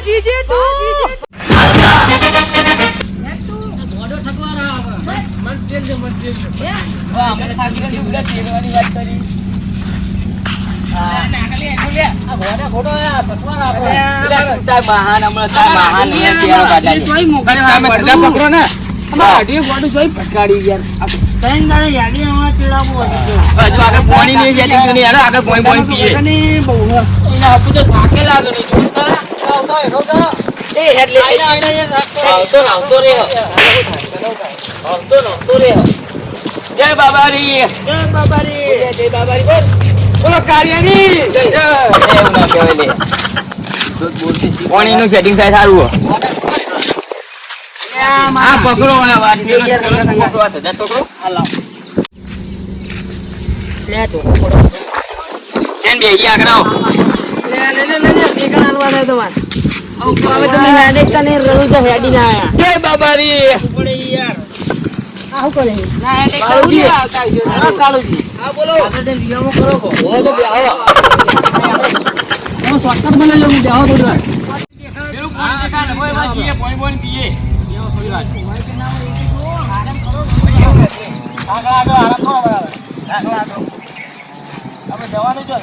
GJ તું મોડો થકવા મત જેલ મને થાકી ગઈ ઉડા તેરવાની વાત કરી જય બાબારી જય બાબારી જય બાબારી બોલ બોલો કાર્યની પાણી નું સેટિંગ થાય સારું આ પકડો જય બાબારી આવું કરે ના હેડે કાળુજી આવતા છે કાળુજી હા બોલો આપણે વિયામો કરો હો તો બેહો હું શોર્ટકટ બને લઉં બેહો તો પેલું પાણી દેખાડ હોય વાસીએ પાણી પીએ બેહો થોડી વાર હોય કે ના હોય એ જો આરામ કરો આગળ આરામ કરો બરાબર આગળ આપણે જવાનું છે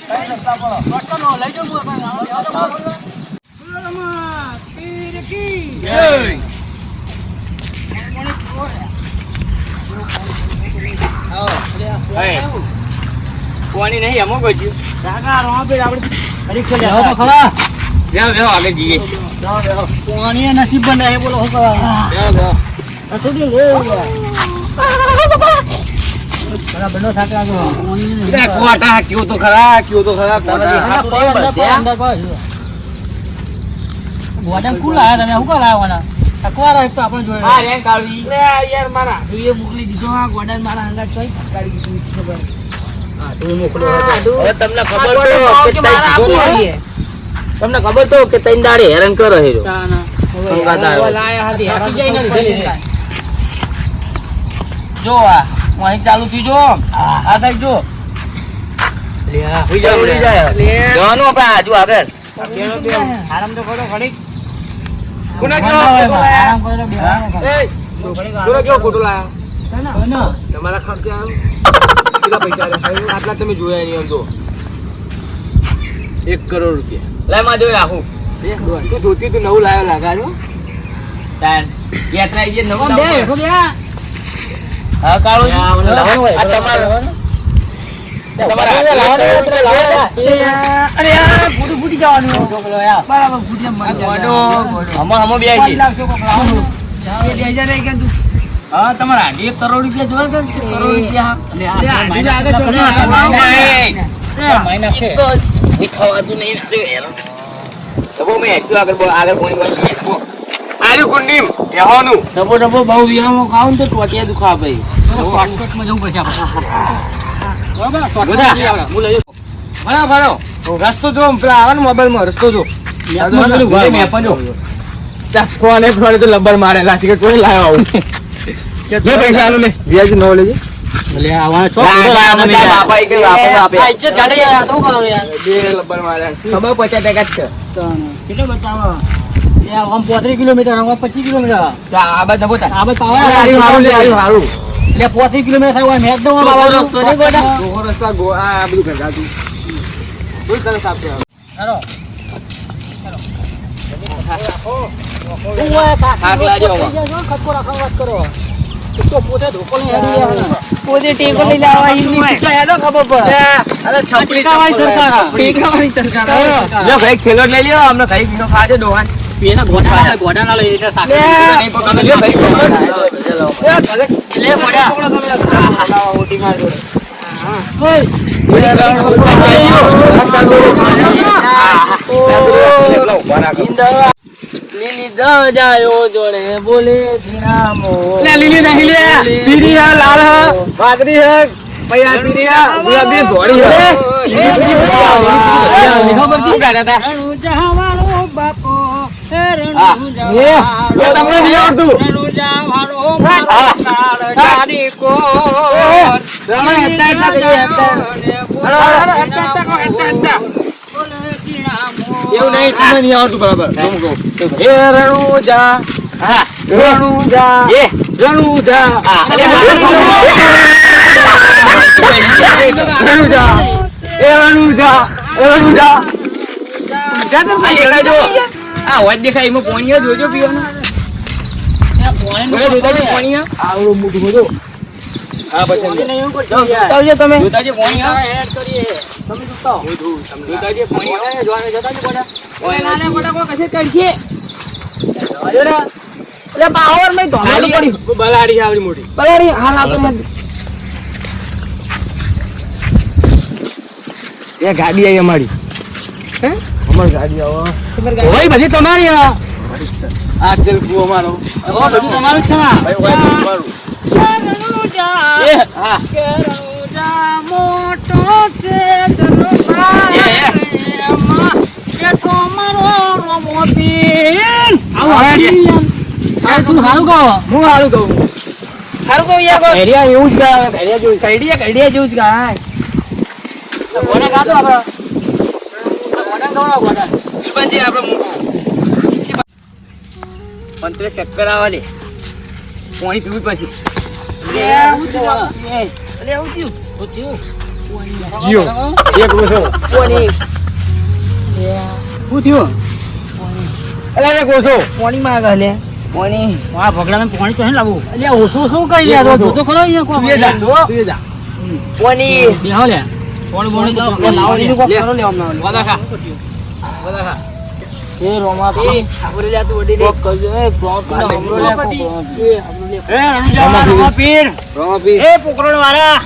કઈ રસ્તા પર શોર્ટકટ નો લઈ જાવ પણ સુરમા પીર કી જય પાણી નહીં અમુક જ આગળ જઈએ પાણી નસીબ બને બોલો કયો તો ખરા ગોડા કુલ આવ્યા તમે શું કરાવવાના યાર મારા એ મોકલી દીધો આ ગોડા મારા અંગાત કઈ ગાડી દીધી ખબર તમને ખબર તો કે તૈન દાડે હેરાન કરો હેરો જો આ અહીં ચાલુ થી જો આ સાઈડ જો જવાનું આપડે આજુ આગળ આરામ તો કરો ઘડી તમારા ખર્ચા કેટલા પૈસા આટલા તમે જોયા નહીં આમ તો 1 કરોડ રૂપિયા લાય માં જોઈ રાખું તું ધોતી તું નવું લાવ્યો લાગાડો તાર યાત્રા જે નવું હા કાળો આ તમારો ફૂટી જવાનું બરાબર હા તમારા 1 કરોડ રૂપિયા જોવા કરોડ રૂપિયા રસ્તો જો પેલા આવે ને મોબાઈલ માં રસ્તો જો ફોને ફોને તો લંબર મારેલા છે કોઈ લાવ્યો આવું પૈસા આલો લે વ્યાજ ન લેજે લે આવા છો બાપા એક આપે ઇજ્જત ગાડે યાર તો કરો યાર બે લંબર માર્યા ખબર 50% જ છે કેટલો બતાવો યાર આમ 35 કિલોમીટર આમ 25 કિલોમીટર આ બાદ દબો તા આ બાદ પાવા હારું લે હારું લે 35 કિલોમીટર થાય હોય મેક દો બાબા રસ્તો ને ગોડા ગો રસ્તા ગો આ બધું કરતા તું કોઈ કરે સાફ છે હાલો પોતે ટેકો લઈ લાવવા ખબર પડે અરે છપડીકાવાળી સરકાર જો ભાઈ ખેલો લઈ લ્યો અમને ભાઈ બીનો ખાજે ડોહાન પેલા ગોડા ના લઈ એટલે સાકર નહીં પકડ લ્યો ભાઈ લે પડ્યા ઓટી માર જોડે ઓય લીલી દજાયો જોડે બોલે ધીરામો લે લીલી નહીં લે પીરિયા લાલ હ વાગરી હ પૈયા પીરિયા ગુલાબી ધોળી હ લીલી ખબર કી ગાતા તા રણુ જહાવાળો બાપો રણુ જહાવાળો તમને નહીં આવડતું રણુ જહાવાળો કાળ ડાડી કો રણુ હેતા હેતા બોલે ધીરામો એ એવું નહીં, તમને નહીં આવડતું બરાબર. હું કહું. એ રણુજા, હા રણુજા, એ રણુજા, હા રણુજા, એ રણુજા, એ રણુજા. આ દેખાય જો આ વાત દેખાય એમાં પોણીઓ જોજો પીવાનું મને જોતા છે પોણીયા? આવડું મોટું બધું. હા, પછી જોતાવજો તમે જોતાજી પોણીયા. તમે જોતાઓ જોતાજી પોણીયા. જોવાને જોતાજી પોણીયા. ઓય નાલે ફટાકો કશે કરશે જોજો ને. એટલે પાવર મે ધોમેલો પડી બલાડી આવડી મોટી. બલાડી હાલ આવતો મત એ ગાડી આવી અમારી. હે અમારી ગાડી આવો. ખબર ગાડી ઓય બધી તમારી આ તેલ કુવો અમારો. ઓ બધું તમારું છે ના ભાઈ ઓય તમારું. એ હા મોટો છે તું સારું કહો હું હારું કહું. સારું કહું યાર ઘડિયા એવું જ ગાય. ઘડિયા જેવું. કઈડિયા જેવું જ ગાય કોને ગાતો આપણે દિલબંધી આપણે મૂકો. પણ તે ચક્કર આવે ને પાણી પીવું પછી. જીઓ. એક ઓછો. શું થયું અલા એક ઓછો. પાણી માં આગળ લે પાણી આ ભગડાને પાણી તો હે લાવું એટલે ઓછું શું કઈ યાર જોતો ખરો અહીંયા તું એ જા. તું એ જા. પાણી બેહો લે પાણી બોણી તો લાવવાની કોક લે. કરો લે અમને બધા ખા. બધા ખા. એ રોમા એ આપણે લે તું વડી દે કોક કરજો એ પ્રોપર હમરો લે કોક. એ આપણે લે એ રણુજા રોમા પીર રોમા પી. એ પોકરણ વાળા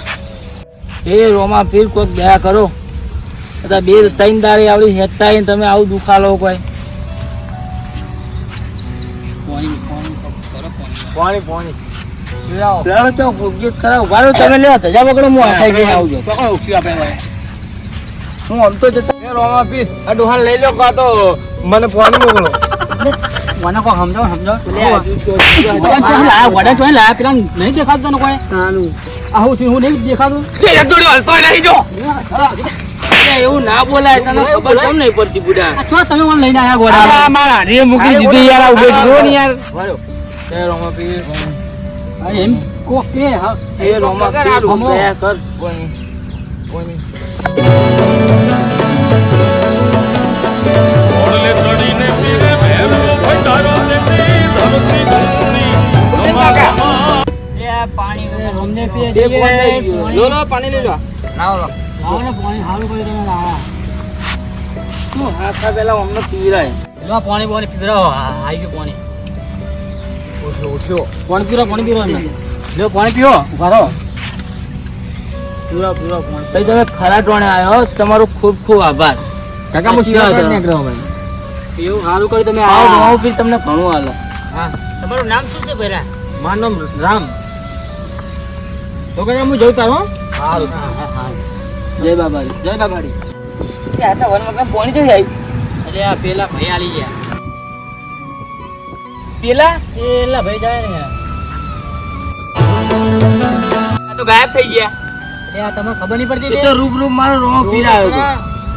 એ રોમા પીર કોક દયા કરો બધા બે ત્રણ દાડી આવડી હેતા આઈને તમે આવું દુખાલો કોઈ પાણી પાણી. પેલો તો ફૂગીત કરાવ વાળો તમે લે ધજા પકડો હું આસાઈ ગઈ આવજો પકડો ઉઠ્યું આપણે ભાઈ. હું આમ તો જતા એ રોમા પી. આ ડોહાન લઈ લો કા તો મને પાણી મોકલો. મને કોઈ સમજાવ લે આ વડા ચોય લાયા પેલા નહીં દેખાતું તને કોઈ નાનું આવું થયું હું નહીં દેખાતું એ એક દોડી હલતો નહીં જો. એટલે એવું ના બોલાય તને ખબર કેમ નહીં પડતી બુડા આ છો તમે મને લઈને આયા આ ગોડા મારા હારીએ મૂકી દીધી યાર. આ ઉભો જો ને યાર. એ રોમા પી. એમ કોક કે હા એ રોમા કર પીર આલું દયા કર પાણી પાણી. પાણી રમને પીએ બે પાણી લઈ લો. લો લો પાણી લઈ લો. પાણી હારું કરી તમે લાવા શું હાથા પેલા અમને પીવરાય લો પાણી બોની પીવરાવો આઈ ગયું પાણી ઉઠ્યો ઉઠ્યો. પાણી પીવો એમને લો પાણી પીવો ઉભા રહો પીવો પાણી ભાઈ તમે ખરા ટોણે આવ્યો તમારો ખૂબ ખૂબ આભાર કાકા હું શીખવા શીખવા નીકળ્યો નીકળ્યો ભાઈ. એવું સારું કર્યું તમે આવો નવું પીર તમને ઘણું હાલે હા. તમારું નામ શું છે ભેરા મારું નામ રામ. તો કે હું જઉં તારો હારું. જય બાબારી જય બાબારી આટલા વનમાં પાણી જઈ આવી એટલે આ પેલા ભાઈ આલી ગયા પેલા પેલા ભાઈ જાય ને આ તો ગાયબ થઈ ગયા એટલે આ તમને ખબર નહીં પડતી એ તો રૂબરૂ મારો રોમો પીર આવ્યો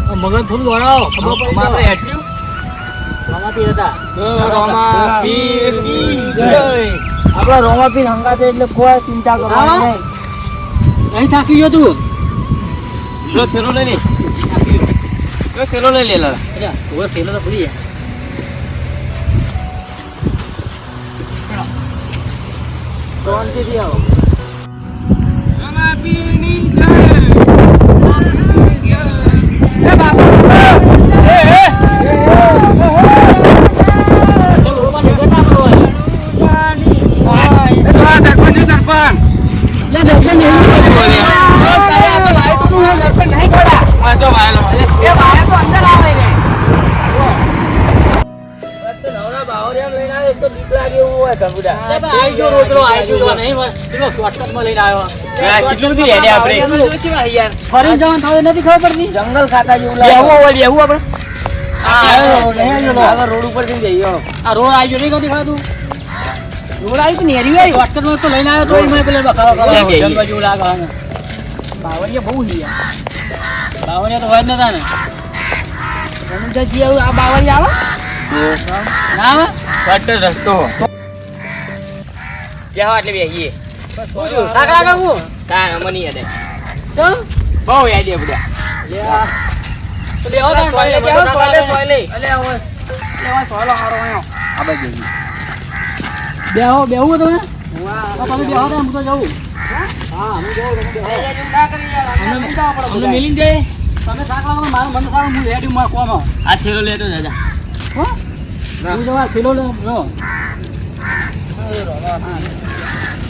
હતો મગજ થોડું દોડાવો ખબર પડી મારે જાય. હેઠ્યું રોમા પીર હતા રોમા પીર કી જય. આપડા રોમા પીર હંગાતે એટલે કોઈ ચિંતા કરવાની હા? નહીં અહીં થાકી ગયો તું લો થેલો લઈ લે લો થેલો લઈ લે લાલા અરે ઓય પેલો તો ભૂલી ગયા શાંતિથી આવો રોમા પીરની જય એ બાપુ કેટલું બધું હેડે આપણે ફરી જવાનું થયું નથી ખબર પડતી જંગલ ખાતા જેવું બેહવું લાગે હોય બેહવું આપણે આગળ રોડ ઉપર થી જઈએ આ રોડ આવી ગયો નહીં કદી ખાતું રોડ આવી કે નેરી આવી શોર્ટકટ તો લઈને આવ્યો તો મને પેલા બખાવા લે જઈએ. જંગલ જેવું લાગે આને. બાવળિયા બહુ છે યાર. બાવળિયા તો હોય જ નતા ને રણુજાજી આવું આ બાવળી આવે ના આવે કટ રસ્તો જ્યાં એટલે બેહીએ કાકા કાકુ તાર મને યાદ ચમ બહુ યાદ છે બધા લે આવો તમે સોયલે લે આવો સોયલે. અલે આવો સોયલો હારો આયો આ બાજુ બેહો બેહું તમે તમે બેહો તો હું તો જાઉં હા હું જાઉં તમે બેહો ના કરી યાર અમને મિલિંગ દે તમે શાક લાવો મારું મન સારું હું રેડી માં કોમ આ થેલો લેતો દાદા હો હું જવા કિલો લો લો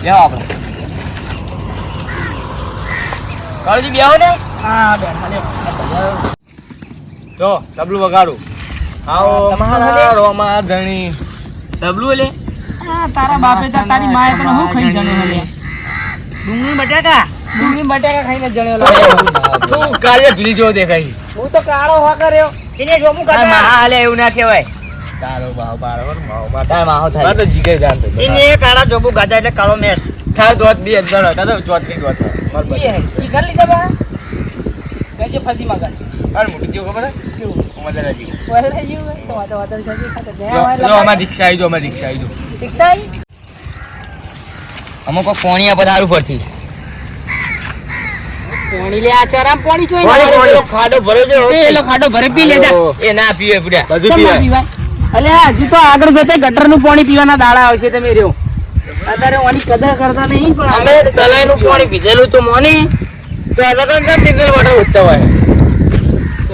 બેહો આપણે કાળજી બેહો ને હા બેઠા લે જો ડબલું વગાડું આવો તમારા રોમા ધણી ડબલું લે આ તારા બાપે તો તારી માએ તને હું ખાઈ જણ્યો લે ડુંગળી બટાકા ખાઈને જણ્યો લે તું કાલે ભીલી જેવો દેખાય હું તો કાળો હા કર્યો એને જો હું તાર માહા લે એવું ના કહેવાય તારો ભાવ બારવાર માવો તાર માહો થાય તો જીગે જાણતો કાળા જોબુ ગાધા એટલે કાળો મેસ તાર દોત બી અંદર હતા તો ચોથની દોત માર ઈ ઘર લીધા બા ગજે ફરતી મગન તાર મોટી જેવું ખબર હે મજા જી ઓલે જીવ તો વાતો સાજી ખાતે જો અમાર રિક્ષા આવી જો અમાર રિક્ષા આવી જો રિક્ષા અમુક પોણી આ પધારું પરથી પોણી લે આ ચરામ પોણી જોઈ પોણી ખાડો ભરે જો એલો ખાડો ભરે પી લેજા એ ના પીવે પૂડ્યા બધું કેમ ના પીવાય પીવાય અલે હજી તો આગળ જતે ગટરનું પાણી પીવાના દાડા આવશે તમે રહ્યો અત્યારે ઓની કદર કરતા નહીં પણ અમે તલાઈનું પાણી પીધેલું તો મોની તો અલગ અલગ મિનરલ વોટર ઉઠતા હોય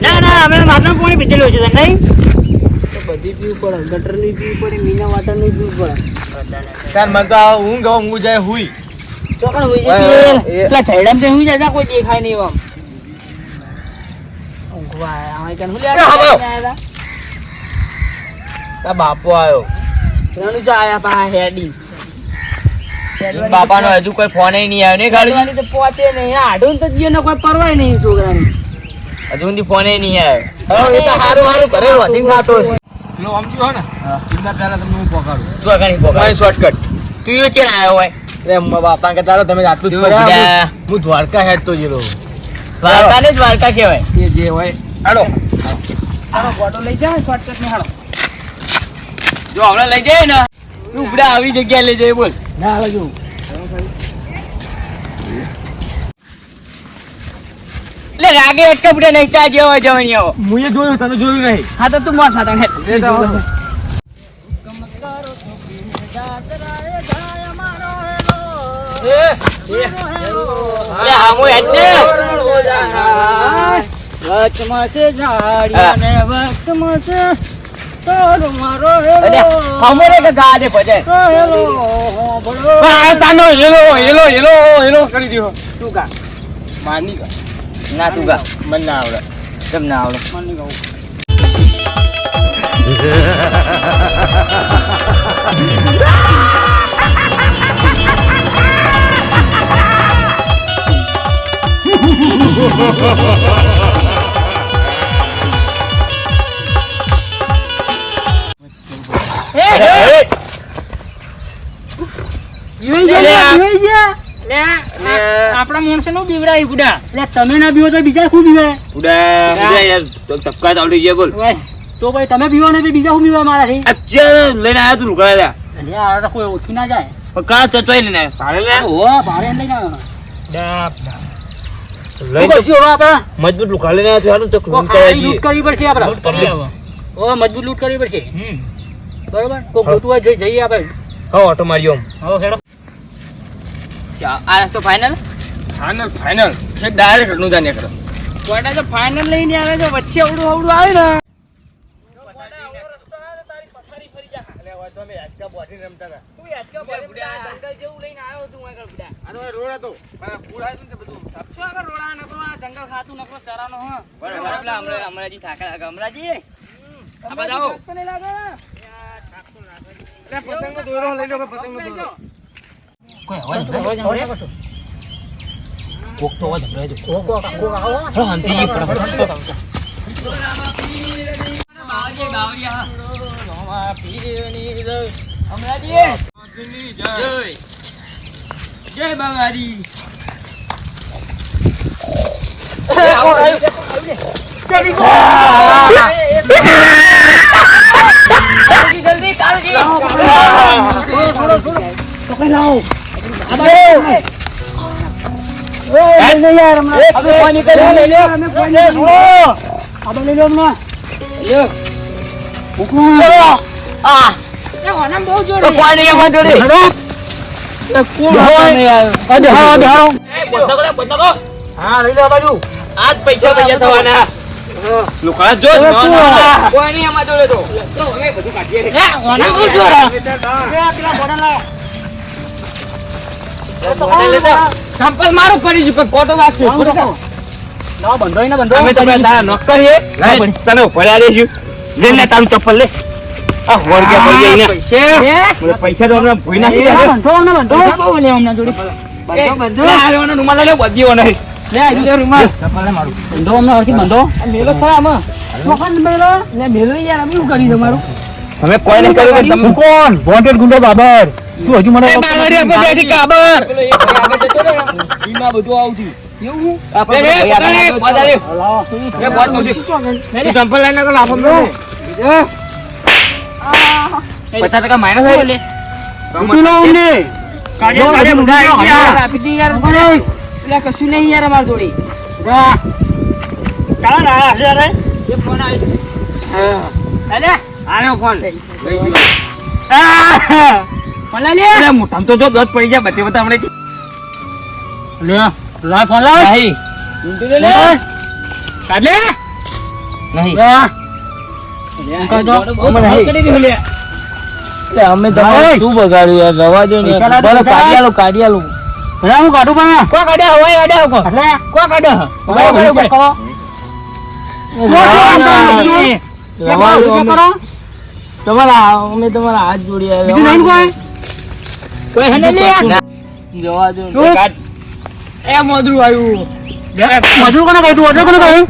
ના અમે માથાનું પાણી પીધેલું છે નહીં તો બધી પીવું પડે ગટરની પીવું પડે મીના વાટરની પીવું પડે તાર મન તો ઊંઘ ઊંઘ જાય હુઈ ચોકણ હોઈ એ- જશે પેલા ઝાડામાં તે હોઈ જાય કોઈ દેખાય નહીં આમ ઊંઘવા આય કેન હું લે એ હાલો. તાર બાપો આવ્યો રણુ જા આયા પા હેડી બાપાનો હજુ કોઈ ફોન નહીં આવ્યો ને ગાડી ગાડી તો પહોંચે નહીં આડું તો જીઓ ને કોઈ પરવાય નહીં છોકરાને હજુ સુધી ફોન નહીં આવ્યો હવે એ તો હારું હારું ઘરે વધીને ખાતો છે પેલો સમજ્યો હો ને ચિંતા પહેલા તમને હું પકડું તું આગળ નહીં પોકા શોર્ટકટ તું એ ચેર આવ્યો હોય રે બાપા કે તારો તમે આટલું જ જો કર્યા. બધા. હું દ્વારકા હેડ તો જેલો દ્વારકા ને દ્વારકા કહેવાય એ જે હોય હાલો આનો ગોટો લઈ જા શોર્ટકટ ની હાડો જો હમણાં લઈ જાય ને તું ઉપડા આવી જગ્યાએ લઈ જાય બોલ ના લજો એટલે રાગે અટકા ઉપડે નહીં તા જેવો જવાની આવો મુએ જોયું તને જોયું નહીં હા તો તું મોર સાતા એ તો આવો. એટલે હામો હેડ ને વચમાં છે ઝાડિયા ને વચમાં છે તારો મારો એટલે હામો રે કે ગા દે ભજે હેલો હોબળો આ તાનો હેલો હેલો હેલો હેલો કરી દીધો તું કા માની કા ના તું ગા મન ના આવડે કેમ ના આવડે માની ગાઉં આપણા માણસો નું બીવડાવી બુડા એટલે તમે ના બીવો તો બીજા શું બીવે ઉડા ઉડા યાર તો તપકા આવડી ગયા બોલ તો ભાઈ તમે બીવો ને બીજા શું બીવા મારાથી અત્યારે લઈને આયા તું લુકડા અરે આ તો કોઈ ઓછી ના જાય પણ કા ચચવાઈ લઈને આયા ભાડે લે ઓ ભાડે લઈ જાવ લઈને શું હવે આપડા મજબૂત લુકડા લઈને આયા તો તો કોઈ ખાલી લૂંટ કરવી પડશે આપડા ઓ મજબૂત લૂંટ કરવી પડશે બરોબર કોઈ ગોતું હોય જઈએ આપણે હા ઓટો માર્યો હો હેડો આ રસ્તો ફાઇનલ ફાઇનલ ફાઇનલ એક ડાયરેક્ટ નું જાને કરો કોઈના તો ફાઇનલ લઈને આવે તો વચ્ચે અવડું અવડું આવે ને જંગલ ખાતું નકરો ચરાનો હમણાંજી થાકા લાગે હમણાંજી આ બાજુ આવો. પતંગનો દોરો લઈ લો પતંગનો દોરો કોઈ અવાજ કોક તો અવાજ સંભળાય છે. હા, શાંતિજી ફટાફટ. જય બાબાજી જલ્દી કાળજી પકડી લાવો હવે પાણી કરી લઈ લે આપણે લઈ લો હમણાં લ્યો આ તો પાણી એમાં જોડે હા લઈ લો બાજુ આજ પૈસા થવાના લોકોના જો પાણી એમાં જોડે તો હવે બધું કાઢીએ સંપલ મારું પડી ગયું પણ ફોટો વાગશે લાવો બંધો ને બંધો અમે તમને તારા નોક કરીએ તને ભર્યા દેશું લે ને તારું ચપ્પલ લે આ હોર કે પડી ગઈ ને પૈસા તો અમે ભૂઈ નાખી દે બંધો ને બંધો લે હમણાં જોડી બંધો આવાનો રૂમાલ લે બધીઓ નહીં લે આવી લે રૂમાલ બંધો હમણાં હરખી બંધો મેલો ખરા આમાં ચોખંડ મેલો લે મેલો યાર અમે શું કરી તમારું અમે કોઈ નહીં કર્યું તમે કોણ વોન્ટેડ ગુંડો બાબર શું હજુ મને બાવરિયા પર બેઠી કાબર ઈમાં બધું આવું થયું એવું આપણે પધારે એ બોલ દઉં છું ચંપલ લઈને કો લાફો મે 50% માઈનસ થાય લે કિલો ઉને કાઢી આપી દી યાર એટલે કશું નહીં યાર અમાર જોડી ચાલ ના હશે રે એ ફોન આવ્યો અલે આનો ફોન ફોન લે અરે મોઢામ તો જો દત પડી ગયા બધી બતા હમણે લે લા ફોન લા નહીં લે કાઢ લે નહીં કહી દો કરી દીધું લે અમે તમારે શું બગાડ્યું યાર રવા દો ને બોલો કાઢિયાલો ભલા હું કાઢું પણ કો કાઢ્યા હોય અડ્યા કો એટલે કો કાઢ્યા તમારા અમે તમારા હાથ જોડ્યા બીજું નહીં કોઈ હને લે જવા દો એ મોદરું આવ્યું મોદરું કોને કહ્યું ઓર્ડર કોને કહ્યું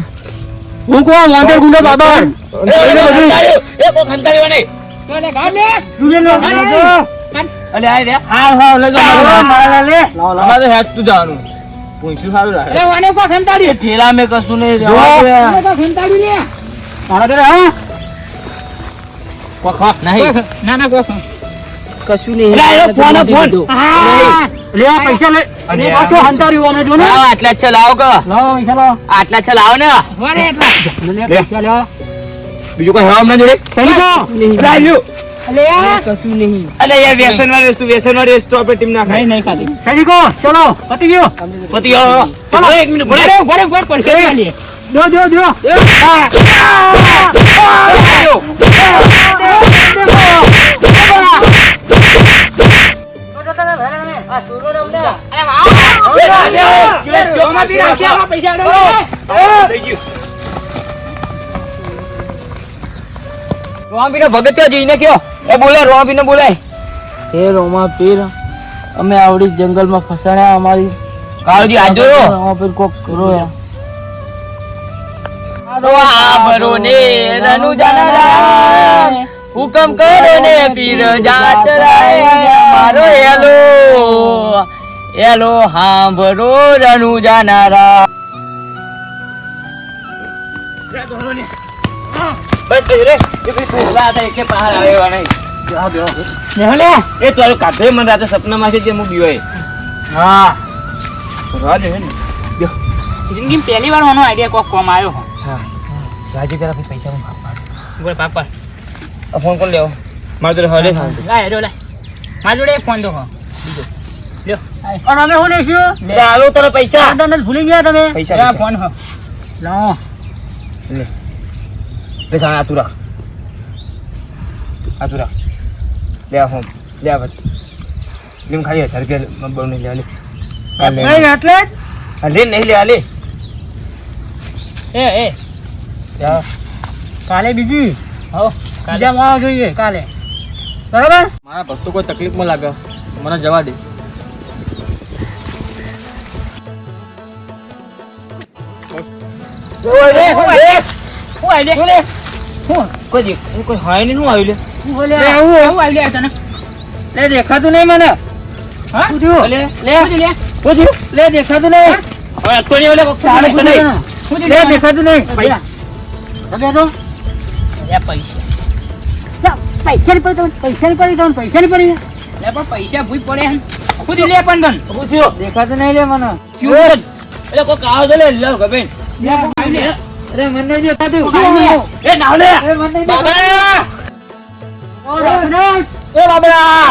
હું કોણ મોંટે ગુંડો બાબર એ કો ખંતાળીઓ નહીં કોને કાઢ લે જુલે લો અલે આય રે હા લે મારા લે અમારે હેડ તું જવાનું પૂછ્યું સારું લાગે અરે વાને કો ખંતાડી ઠેલા મે કશું નહીં રેવા કો ખંતાડી લે મારા ઘરે હા કોખ નહીં ના કો કશું નહીં લે ફોન લે આ પૈસા લે અને પાછો હંતાડ્યું અમને જો ને આટલા છે લાવો કે લાવો પૈસા લાવો આટલા છે લાવો ને વરે એટલા લે પૈસા લે બીજું કોઈ હવા જોડે લાવ્યું અલે કશું નહીં અલે યાર વ્યસન વાળી વસ્તુ આપણે ટીમ ના ખાય નહીં ખાધી સૈનિકો ચલો પતી ગયો પતિ ચલો 1 મિનિટ ભરે પડશે લે દો રોમાપીર ભગત છે જઈને કયો એ બોલે રોમાપીર ને બોલાય હે રોમા પીર અમે આવડી જંગલમાં ફસાણ્યા અમારી કાળજી આજો રોમાપીર કોક કરો યાર બરો ને રનુ જાનારા હુકમ કરો ને પીર જાત રાય મારો એલો હાંભરો રનુ જાનારા બસ રે એ ભઈ બોલા હતા કે બહાર આવ્યો નહીં એ તો કાઢે મને રાતે સપનામાં છે જે હું બીયો હા રાજ હે ને જિંદગી પહેલી વાર મને આઈડિયા કોક કોમ આવ્યો રાજી કરા પૈસા હું બોલ પાક પર ફોન કોણ લેવો માર જોડે હલે લાય હેડો લાય માર જોડે એક ફોન દો હો બીજો લ્યો અને અમે હું લેશું લે આલો તને પૈસા તને ભૂલી ગયા તમે પૈસા આ ફોન હો લાવો લે લે સાણા આતુરા લે આ ફોન લે આ બસ લીમ ખાલી 1000 રૂપિયા બબો ને લે લે નહીં એટલે લે નહીં લે લે એ કાલે બીજી હો કાલે માં જોઈએ કાલે બરાબર મારા ભક્તો કોઈ તકલીફમાં લાગે મને જવા દે કોઈ હાય નહીં આવ્યું લે દેખાતું નહીં મને દેખાતું નહીં હવે અતોડી ઓલે લે દેખાતું નહીં તમે તો પૈસા ની પડી પૈસા ની પડી પૈસા ની પડી પણ પૈસા ભૂઈ પડે હે ખુદ લે પણ તન શું થયું? દેખાતું નહીં લે મને એટલે કોઈ કાવ તો લે લે ગબેન. અરે મને નહીં દેખાતું એ નાવ લે. મને નહીં બાબા! દેખાતું એ બાબા!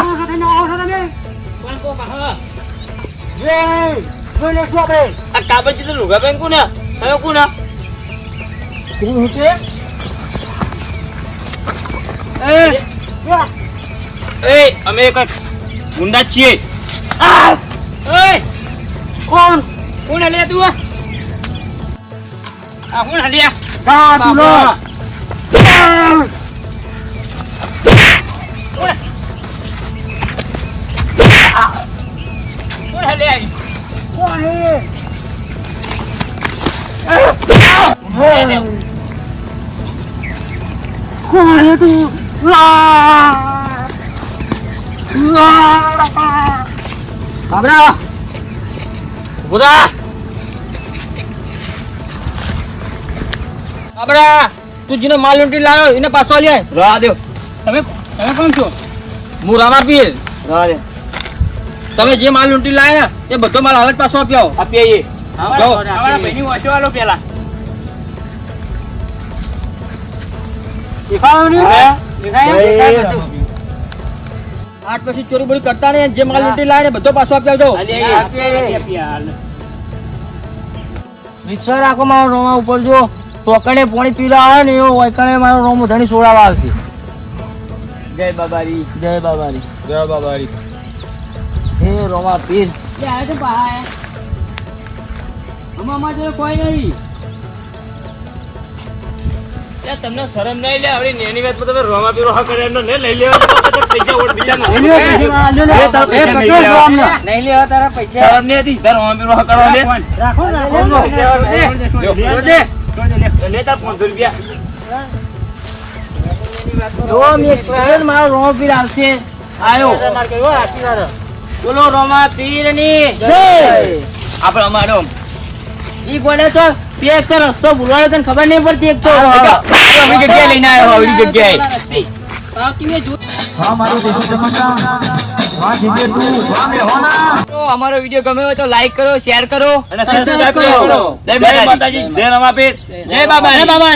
આ કાબરજી તો લુગા બેન કોના? કયો કોના? એ અમે એક ગુંડા જ છીએ. કોણ કોણ લે તું આ કોણ હલ્યા કા તું લો કોણ હલ્યા કોણ હે કોણ હે તું બાબરા બુધા! બાબરા! તું જેનો માલ લૂંટી લાવ્યો એને પાછો આલી આય. રાહ દે. તમે કોણ છો હું રામાપીર. રાહ દે. તમે જે માલ લૂંટી લાવ્યા ને એ બધો માલ હાલત પાછો આપ્યો. આપીએ એ. અમારા ભાઈની વાંચો આલો પેલા દેખાયો નહીં આજ પછી ચોરી બોરી કરતા નહીં. જે માલ લૂંટી લાવ્યા ને બધો પાછો આપી આવજો. વિશ્વાસ રાખો મારો રોમા ઉપર જો તોકણે પોણી પીવા આવે ને એવો વૈકણે મારો રોમ ધણી સોડાવા આવશે. જય બાબારી. જય બાબારી જય બાબારી. હે રોમા પીર કોઈ નહીં તમને શરમ નહીં લે આવડી નેની વાત પર તમે રોમા પીરો હા કરે એમનો લઈ લેવા પૈસા ઓટ બીજા નહીં લેવા તારા પૈસા શરમ નહીં હતી તાર રોમા પીરો હા કરવા લે. લે તાર 500 રૂપિયા. જો મેં કહ્યું મારો રોમા પીર આવશે આયો બોલો રોમા પીર ની આપણે અમારો ઈ બોલે તો પેક તો રસ્તો ભૂલવાનો તને ખબર નહીં પડતી એક તો આવી જગ્યાએ લઈને આવ્યો આવી જગ્યાએ. તો અમારો વિડીયો ગમ્યો હોય તો લાઈક કરો શેર કરો અને સબસ્ક્રાઇબ કરો. જય માતાજી. જય રામાપીર. જય બાબા જય બાબા